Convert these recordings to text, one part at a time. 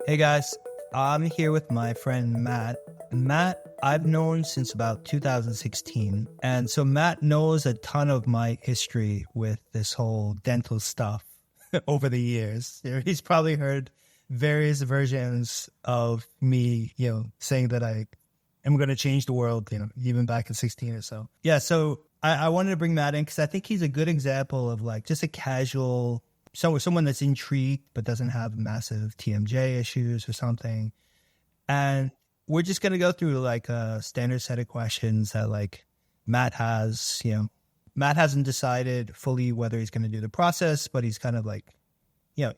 Hey guys, I'm here with my friend Matt. Matt, I've known since about 2016. And so Matt knows a ton of my history with this whole dental stuff over the years. He's probably heard various versions of me, saying that I am going to change the world, even back in 16 or so. Yeah, so I wanted to bring Matt in because I think he's a good example of like just a casual someone that's intrigued but doesn't have massive TMJ issues or something. And we're just going to go through like a standard set of questions that like Matt has, Matt hasn't decided fully whether he's going to do the process, but he's kind of like,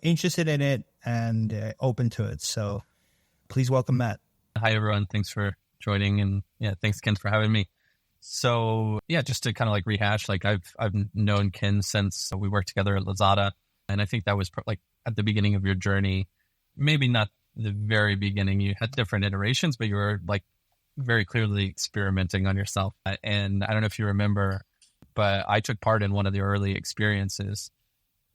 interested in it and open to it. So please welcome Matt. Hi, everyone. Thanks for joining. And thanks, Ken, for having me. So just to kind of like rehash, like I've known Ken since we worked together at Lazada. And I think that was like at the beginning of your journey, maybe not the very beginning. You had different iterations, but you were like very clearly experimenting on yourself. And I don't know if you remember, but I took part in one of the early experiences.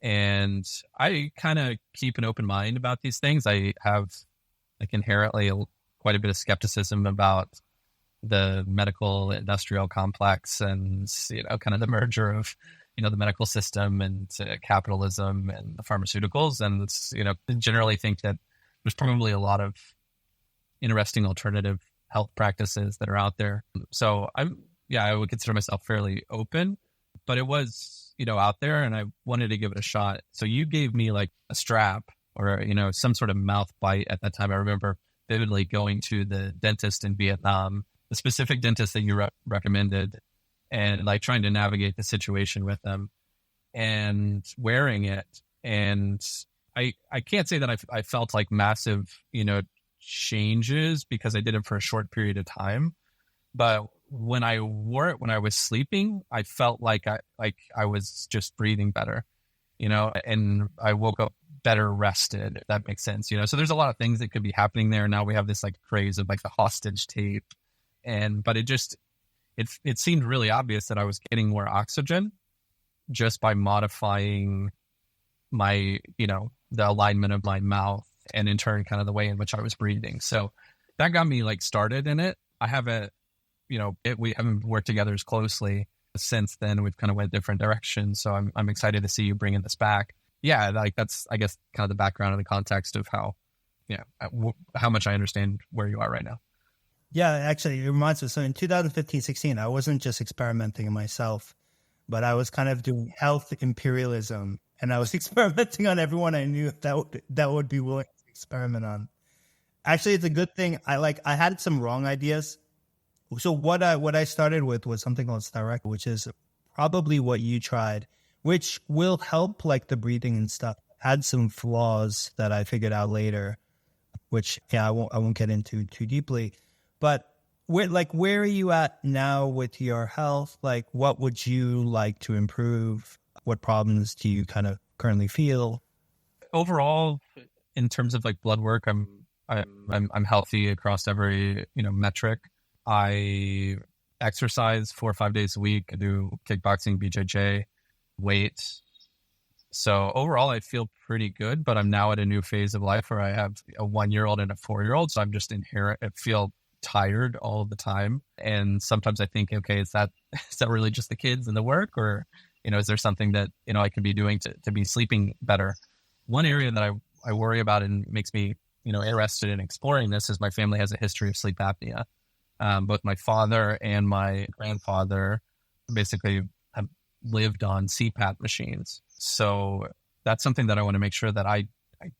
And I kind of keep an open mind about these things. I have like inherently quite a bit of skepticism about the medical industrial complex and, kind of the merger of the medical system and capitalism and the pharmaceuticals. And it's, generally think that there's probably a lot of interesting alternative health practices that are out there. So I would consider myself fairly open, but it was, out there and I wanted to give it a shot. So you gave me like a strap or, some sort of mouth bite at that time. I remember vividly going to the dentist in Vietnam, the specific dentist that you recommended, and like trying to navigate the situation with them and wearing it. And I can't say that I felt like massive, changes because I did it for a short period of time. But when I wore it, when I was sleeping, I felt like I was just breathing better, and I woke up better rested, if that makes sense, So there's a lot of things that could be happening there. Now we have this like craze of like the hostage tape, but it seemed really obvious that I was getting more oxygen just by modifying my, the alignment of my mouth and in turn kind of the way in which I was breathing. So that got me like started in it. I haven't, we haven't worked together as closely since then. We've kind of went different directions. So I'm excited to see you bringing this back. Yeah, like that's, I guess, kind of the background and the context of how much I understand where you are right now. Yeah, actually, it reminds me. So in 2015-16, I wasn't just experimenting on myself, but I was kind of doing health imperialism, and I was experimenting on everyone I knew that would be willing to experiment on. Actually, it's a good thing. I had some wrong ideas. So what I started with was something called Stirect, which is probably what you tried, which will help like the breathing and stuff. Had some flaws that I figured out later, which I won't get into too deeply. But where are you at now with your health? Like, what would you like to improve? What problems do you kind of currently feel? Overall, in terms of like blood work, I'm healthy across every metric. I exercise 4 or 5 days a week. I do kickboxing, BJJ, weights. So overall, I feel pretty good. But I'm now at a new phase of life where I have a 1-year-old and a 4-year-old. So I'm just I feel tired all the time. And sometimes I think, okay, is that really just the kids and the work? Or, is there something that, I can be doing to be sleeping better? One area that I worry about and makes me, interested in exploring this is my family has a history of sleep apnea. Both my father and my grandfather basically have lived on CPAP machines. So that's something that I want to make sure that I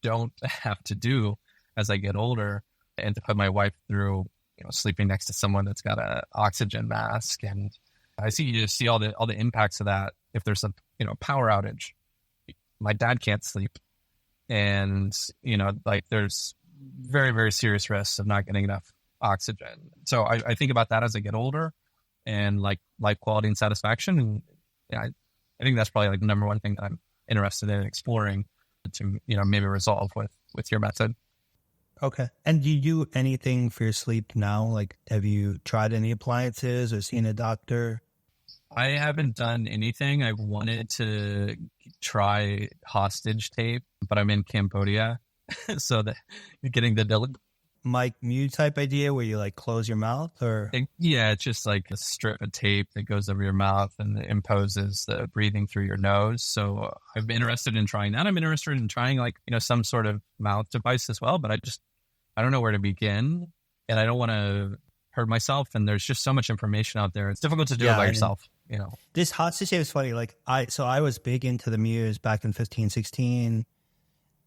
don't have to do as I get older, and to put my wife through sleeping next to someone that's got an oxygen mask. And you just see all the impacts of that. If there's a power outage, my dad can't sleep, and like there's very, very serious risks of not getting enough oxygen. So I think about that as I get older, and like life quality and satisfaction. And I think that's probably like the number one thing that I'm interested in exploring to maybe resolve with your method. Okay. And do you do anything for your sleep now? Like, have you tried any appliances or seen a doctor? I haven't done anything. I wanted to try hostage tape, but I'm in Cambodia so that you're getting the Mike Mew type idea where you like close your mouth or? yeah, it's just like a strip of tape that goes over your mouth and it imposes the breathing through your nose. So I'm interested in trying that. I'm interested in trying like, some sort of mouth device as well, but I don't know where to begin and I don't want to hurt myself. And there's just so much information out there. It's difficult to do it by yourself, This hostage tape is funny. Like I was big into the Muse back in 15, 16.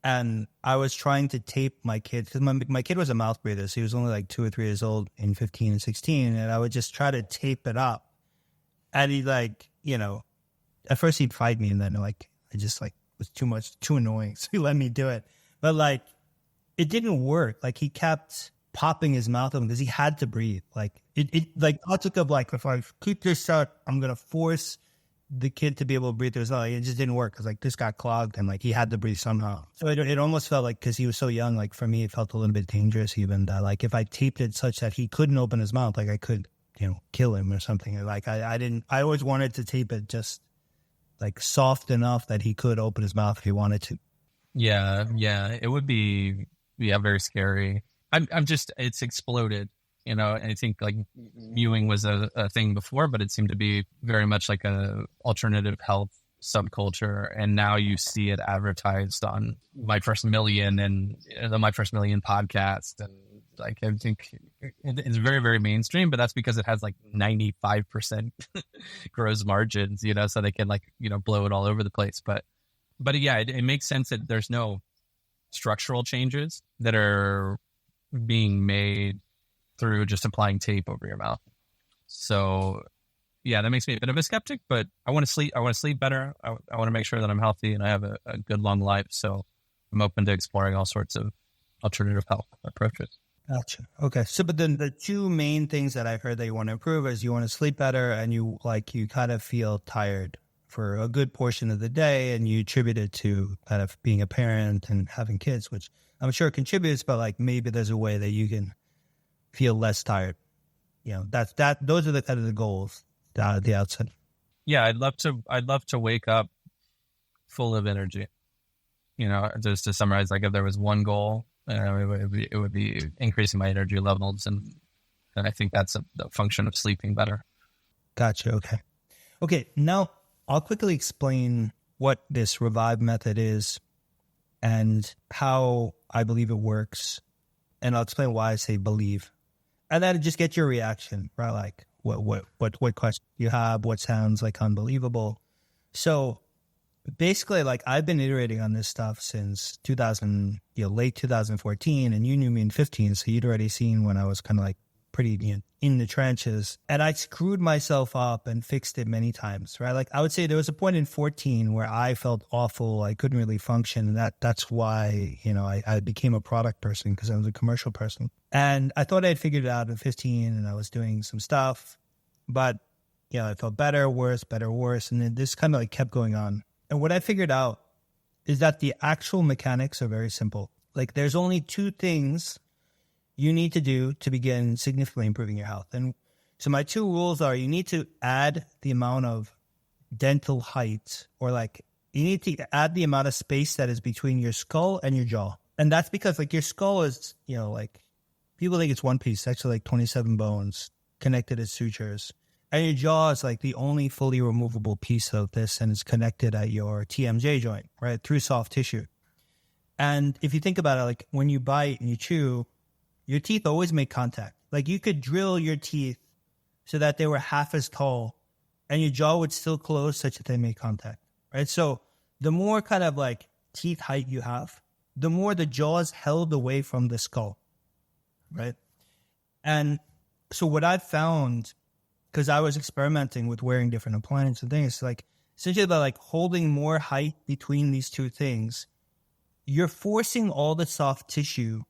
And I was trying to tape my kid because my kid was a mouth breather. So he was only like 2 or 3 years old in 15 and 16. And I would just try to tape it up. And he like, at first he'd fight me. And then like, I just like was too annoying. So he let me do it. But like, it didn't work. Like he kept popping his mouth open because he had to breathe. Like it like I took up like, if I keep this shut, I'm going to force the kid to be able to breathe through his nose. It just didn't work because like this got clogged and like he had to breathe somehow. So it almost felt like, because he was so young, like for me it felt a little bit dangerous even, that like if I taped it such that he couldn't open his mouth, like I could kill him or something. Like I always wanted to tape it just like soft enough that he could open his mouth if he wanted to. Yeah, it would be very scary. It's exploded. I think like mewing was a thing before, but it seemed to be very much like a alternative health subculture. And now you see it advertised on My First Million and the My First Million podcast. And like, I think it's very, very mainstream, but that's because it has like 95% gross margins, so they can like, blow it all over the place. But yeah, it makes sense that there's no structural changes that are being made through just applying tape over your mouth. So yeah, that makes me a bit of a skeptic, but I want to sleep better. I want to make sure that I'm healthy and I have a good long life. So I'm open to exploring all sorts of alternative health approaches. Gotcha. Okay. So, but then the two main things that I've heard that you want to improve is you want to sleep better and you kind of feel tired for a good portion of the day, and you attribute it to kind of being a parent and having kids, which I'm sure contributes, but like maybe there's a way that you can feel less tired. Those are the kind of the goals at the outset. Yeah, I'd love to wake up full of energy. Just to summarize, like if there was one goal, it would be increasing my energy levels, and I think that's a function of sleeping better. Gotcha. Okay. Now I'll quickly explain what this Reviv method is and how I believe it works, and I'll explain why I say believe. And then just get your reaction, right? Like what question you have, what sounds like unbelievable. So basically, like I've been iterating on this stuff since late 2014, and you knew me in 15, so you'd already seen when I was kind of like pretty in the trenches, and I screwed myself up and fixed it many times, right? Like I would say there was a point in 14 where I felt awful. I couldn't really function. And that's why, I became a product person, because I was a commercial person. And I thought I had figured it out in 15 and I was doing some stuff, but I felt better, worse. And then this kind of like kept going on. And what I figured out is that the actual mechanics are very simple. Like there's only 2 things you need to do to begin significantly improving your health. And so my 2 rules are, you need to add the amount of dental height, or like you need to add the amount of space that is between your skull and your jaw. And that's because like your skull is, like people think it's one piece, it's actually like 27 bones connected as sutures. And your jaw is like the only fully removable piece of this, and it's connected at your TMJ joint, right, through soft tissue. And if you think about it, like when you bite and you chew, your teeth always make contact. Like you could drill your teeth so that they were half as tall and your jaw would still close such that they make contact, right? So the more kind of like teeth height you have, the more the jaw is held away from the skull, right? And so what I've found, because I was experimenting with wearing different appliances and things, like essentially by like holding more height between these 2 things, you're forcing all the soft tissue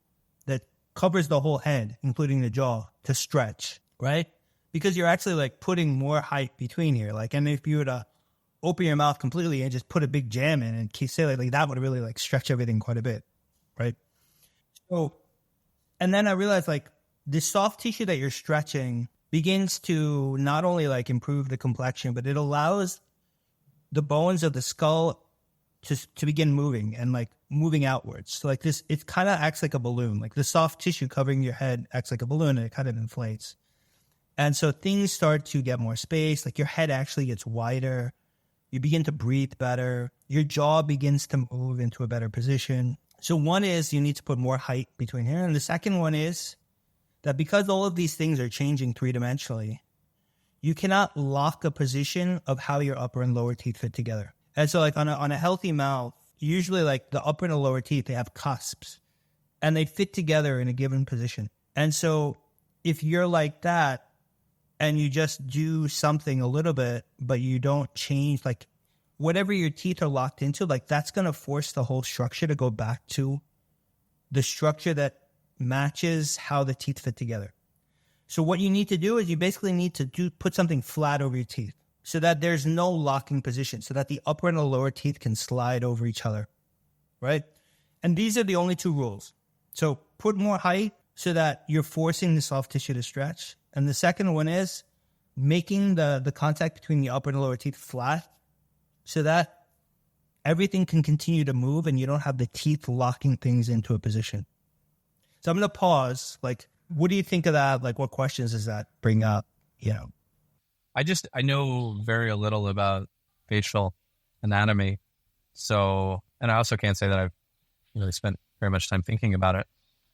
that covers the whole head, including the jaw, to stretch, right? Because you're actually like putting more height between here. Like, and if you were to open your mouth completely and just put a big jam in and keep saying like that would really like stretch everything quite a bit, right? So, and then I realized like the soft tissue that you're stretching begins to not only like improve the complexion, but it allows the bones of the skull to begin moving and like moving outwards. So like this, it kind of acts like a balloon. Like the soft tissue covering your head acts like a balloon and it kind of inflates. And so things start to get more space. Like your head actually gets wider. You begin to breathe better. Your jaw begins to move into a better position. So one is you need to put more height between here. And the second one is that because all of these things are changing three-dimensionally, you cannot lock a position of how your upper and lower teeth fit together. And so like on a healthy mouth, usually like the upper and the lower teeth, they have cusps and they fit together in a given position. And so if you're like that and you just do something a little bit, but you don't change, like whatever your teeth are locked into, like that's going to force the whole structure to go back to the structure that matches how the teeth fit together. So what you need to do is you basically need to put something flat over your teeth so that there's no locking position, so that the upper and the lower teeth can slide over each other, right? And these are the only two rules. So put more height so that you're forcing the soft tissue to stretch. And the second one is making the contact between the upper and the lower teeth flat so that everything can continue to move and you don't have the teeth locking things into a position. So I'm going to pause. Like, what do you think of that? Like, what questions does that bring up? You know, I know very little about facial anatomy. So, and I also can't say that I've really spent very much time thinking about it.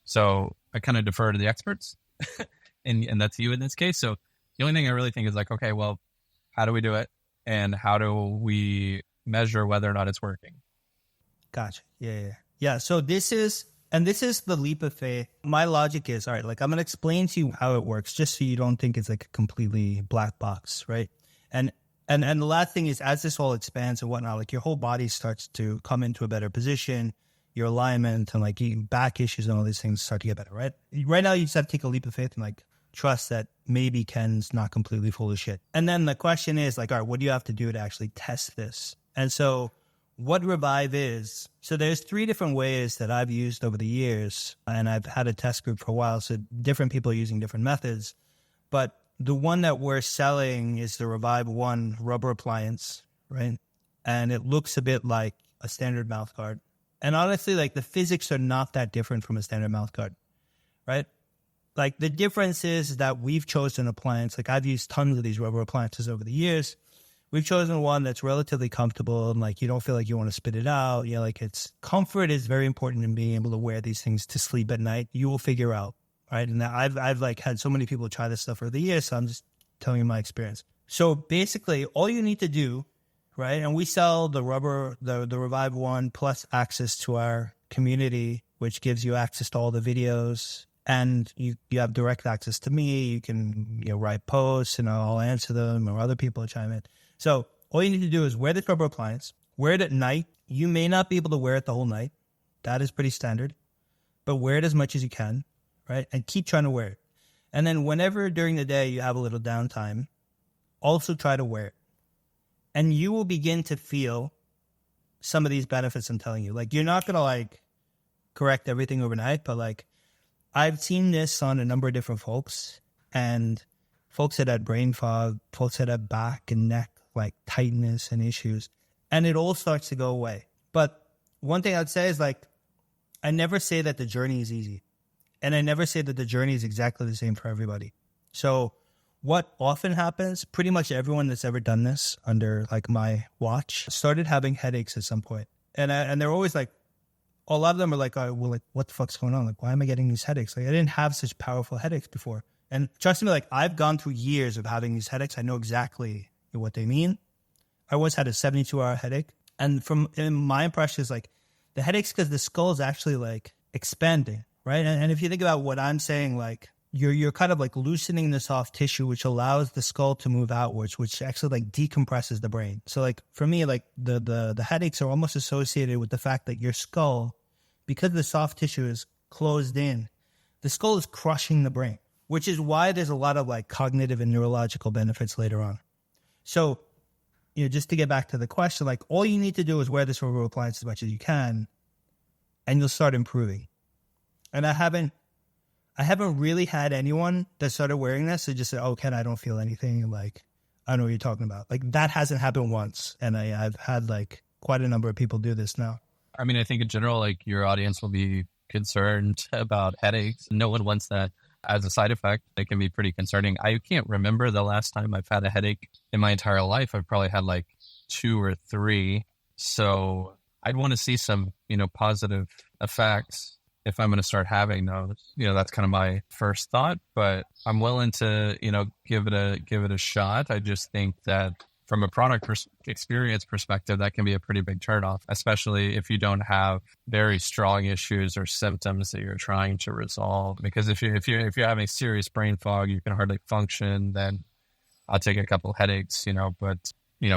So I kind of defer to the experts and that's you in this case. So the only thing I really think is like, okay, well, how do we do it? And how do we measure whether or not it's working? Gotcha. Yeah. So this is the leap of faith. My logic is, all right, like I'm going to explain to you how it works just so you don't think it's like a completely black box, right? And the last thing is, as this all expands and whatnot, like your whole body starts to come into a better position, your alignment and like back issues and all these things start to get better, right? Right now you just have to take a leap of faith and like trust that maybe Ken's not completely full of shit. And then the question is like, all right, what do you have to do to actually test this? And so what Reviv is, so there's 3 different ways that I've used over the years, and I've had a test group for a while, so different people are using different methods. But the one that we're selling is the Reviv 1 rubber appliance, right? And it looks a bit like a standard mouth guard. And honestly, like the physics are not that different from a standard mouth guard, right? Like the difference is that we've chosen an appliance. Like I've used tons of these rubber appliances over the years. We've chosen one that's relatively comfortable and like you don't feel like you want to spit it out. You know, like it's comfort is very important in being able to wear these things to sleep at night. You will figure out, right? And I've like had so many people try this stuff over the years, so I'm just telling you my experience. So basically, all you need to do, right? And we sell the rubber, the Reviv 1 plus access to our community, which gives you access to all the videos. And you have direct access to me. You can write posts and I'll answer them, or other people chime in. So all you need to do is wear this rubber appliance, wear it at night. You may not be able to wear it the whole night. That is pretty standard. But wear it as much as you can, right? And keep trying to wear it. And then whenever during the day you have a little downtime, also try to wear it. And you will begin to feel some of these benefits I'm telling you. Like you're not going to like correct everything overnight, but like I've seen this on a number of different folks, and folks that had brain fog, folks that had back and neck like tightness and issues, and it all starts to go away. But one thing I'd say is like, I never say that the journey is easy, and I never say that the journey is exactly the same for everybody. So what often happens, pretty much everyone that's ever done this under like my watch started having headaches at some point. And they're always like, a lot of them are like, oh, well, like, what the fuck's going on? Like, why am I getting these headaches? Like, I didn't have such powerful headaches before. And trust me, like, I've gone through years of having these headaches. I know exactly what they mean. I once had a 72-hour headache. And my impression is like, the headache's because the skull is actually like expanding, right? And if you think about what I'm saying, like, you're kind of like loosening the soft tissue, which allows the skull to move outwards, which actually like decompresses the brain. So like for me, like the headaches are almost associated with the fact that your skull, because the soft tissue is closed in, the skull is crushing the brain, which is why there's a lot of like cognitive and neurological benefits later on. So, just to get back to the question, like all you need to do is wear this rubber appliance as much as you can, and you'll start improving. And I haven't really had anyone that started wearing this and just said, oh, Ken, I don't feel anything. Like, I don't know what you're talking about. Like, that hasn't happened once. And I've had, like, quite a number of people do this now. I mean, I think in general, like your audience will be concerned about headaches. No one wants that as a side effect. It can be pretty concerning. I can't remember the last time I've had a headache in my entire life. I've probably had like 2 or 3. So I'd want to see some, positive effects if I'm going to start having those. That's kind of my first thought, but I'm willing to, give it a shot. I just think that from a product experience perspective, that can be a pretty big turnoff, especially if you don't have very strong issues or symptoms that you're trying to resolve. Because if you're having serious brain fog, you can hardly function, then I'll take a couple headaches, but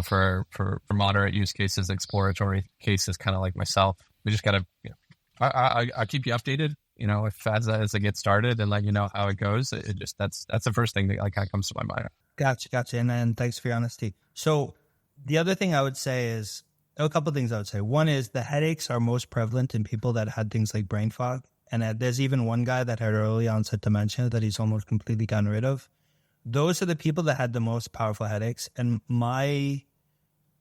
for moderate use cases, exploratory cases, kind of like myself, we just gotta, I keep you updated, if as I get started and let you know how it goes. It just that's the first thing that kind of comes to my mind. Gotcha. And then thanks for your honesty. So the other thing I would say is a couple of things I would say. One is the headaches are most prevalent in people that had things like brain fog. And there's even one guy that had early onset dementia that he's almost completely gotten rid of. Those are the people that had the most powerful headaches. And my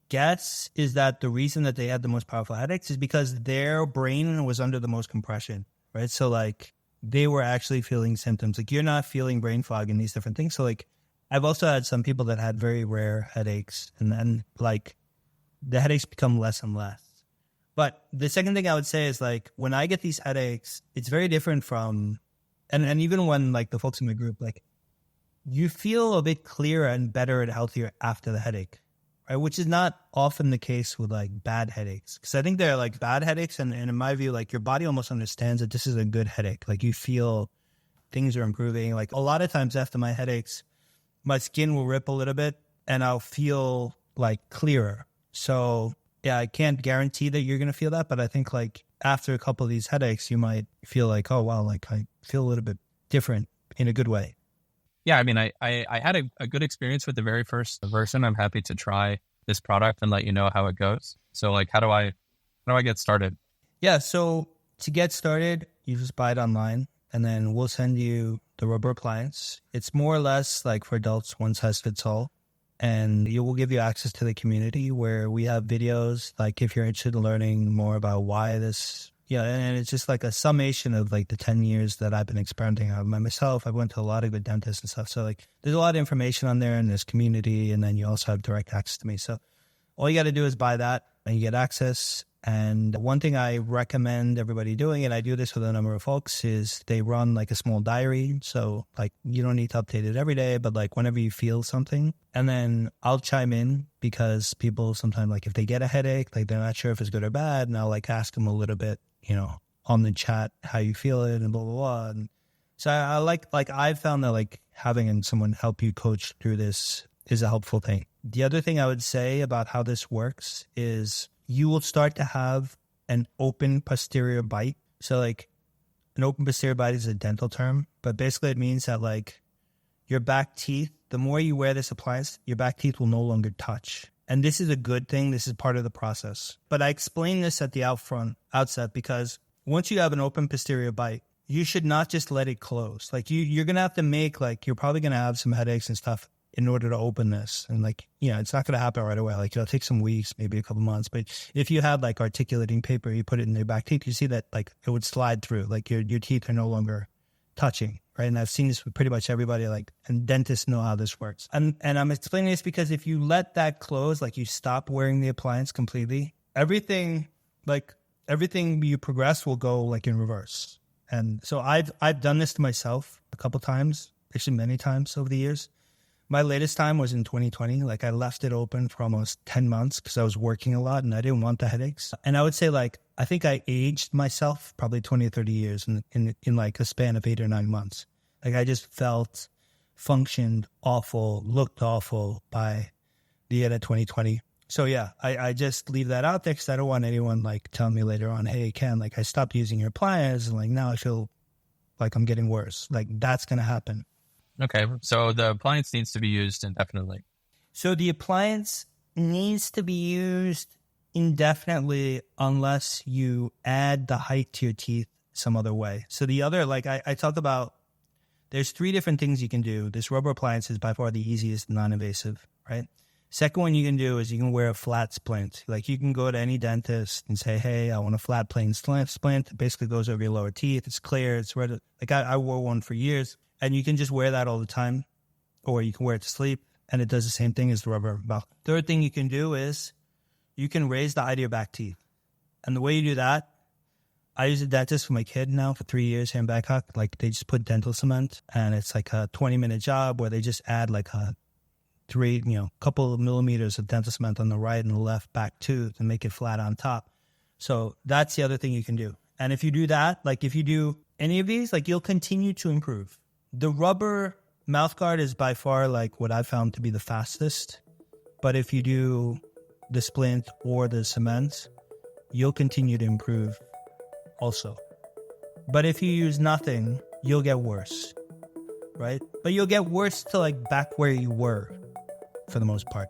guess is that the reason that they had the most powerful headaches is because their brain was under the most compression, right? So like they were actually feeling symptoms. Like you're not feeling brain fog and these different things. So like I've also had some people that had very rare headaches, and then like the headaches become less and less. But the second thing I would say is like when I get these headaches, it's very different from, and even when like the folks in my group, like you feel a bit clearer and better and healthier after the headache, right? Which is not often the case with like bad headaches. Because I think they're like bad headaches, and in my view, like your body almost understands that this is a good headache. Like you feel things are improving. Like a lot of times after my headaches, my skin will rip a little bit and I'll feel like clearer. So yeah, I can't guarantee that you're going to feel that, but I think like after a couple of these headaches, you might feel like, oh, wow, like I feel a little bit different in a good way. Yeah, I mean, I had a good experience with the very first version. I'm happy to try this product and let you know how it goes. So like, how do I get started? Yeah, so to get started, you just buy it online and then we'll send you the rubber appliance. It's more or less like for adults, one size fits all. And it will give you access to the community where we have videos, like if you're interested in learning more about why this, and it's just like a summation of like the 10 years that I've been experimenting on by myself. I went to a lot of good dentists and stuff. So like there's a lot of information on there in this community. And then you also have direct access to me. So all you got to do is buy that and you get access. And one thing I recommend everybody doing, and I do this with a number of folks, is they run like a small diary. So like you don't need to update it every day, but like whenever you feel something. And then I'll chime in because people sometimes like if they get a headache, like they're not sure if it's good or bad. And I'll like ask them a little bit, on the chat, how you feel it and blah, blah, blah. And so I like I've found that like having someone help you coach through this is a helpful thing. The other thing I would say about how this works is you will start to have an open posterior bite. So like an open posterior bite is a dental term, but basically it means that like your back teeth, the more you wear this appliance, your back teeth will no longer touch. And this is a good thing. This is part of the process. But I explain this at the outset because once you have an open posterior bite, you should not just let it close. Like you're going to have to make like, you're probably going to have some headaches and stuff in order to open this. And like, it's not going to happen right away. Like it'll take some weeks, maybe a couple months. But if you have like articulating paper, you put it in your back teeth, you see that like it would slide through, like your teeth are no longer touching, right? And I've seen this with pretty much everybody, like, and dentists know how this works. And I'm explaining this because if you let that close, like you stop wearing the appliance completely, everything you progress will go like in reverse. And so I've done this to myself a couple times, actually many times over the years. My latest time was in 2020. Like I left it open for almost 10 months because I was working a lot and I didn't want the headaches. And I would say like, I think I aged myself probably 20 or 30 years in like a span of 8 or 9 months. Like I just functioned awful, looked awful by the end of 2020. So yeah, I just leave that out there because I don't want anyone like telling me later on, hey, Ken, like I stopped using your appliance and like now I feel like I'm getting worse. Like that's going to happen. Okay, so the appliance needs to be used indefinitely. So the appliance needs to be used indefinitely unless you add the height to your teeth some other way. So the other, like I talk about, there's 3 different things you can do. This rubber appliance is by far the easiest non-invasive, right? Second one you can do is you can wear a flat splint. Like you can go to any dentist and say, hey, I want a flat plain splint. It basically goes over your lower teeth. It's clear. It's red. Like I wore one for years, and you can just wear that all the time, or you can wear it to sleep, and it does the same thing as the rubber mouth. Third thing you can do is you can raise the height of your back teeth. And the way you do that, I use a dentist for my kid now for 3 years here in Bangkok. Like they just put dental cement, and it's like a 20-minute job where they just add like a couple of millimeters of dental cement on the right and the left back tooth and make it flat on top. So that's the other thing you can do. And if you do that, like if you do any of these, like you'll continue to improve. The rubber mouth guard is by far like what I've found to be the fastest. But if you do the splint or the cement, you'll continue to improve also. But if you use nothing, you'll get worse, right? But you'll get worse to like back where you were for the most part.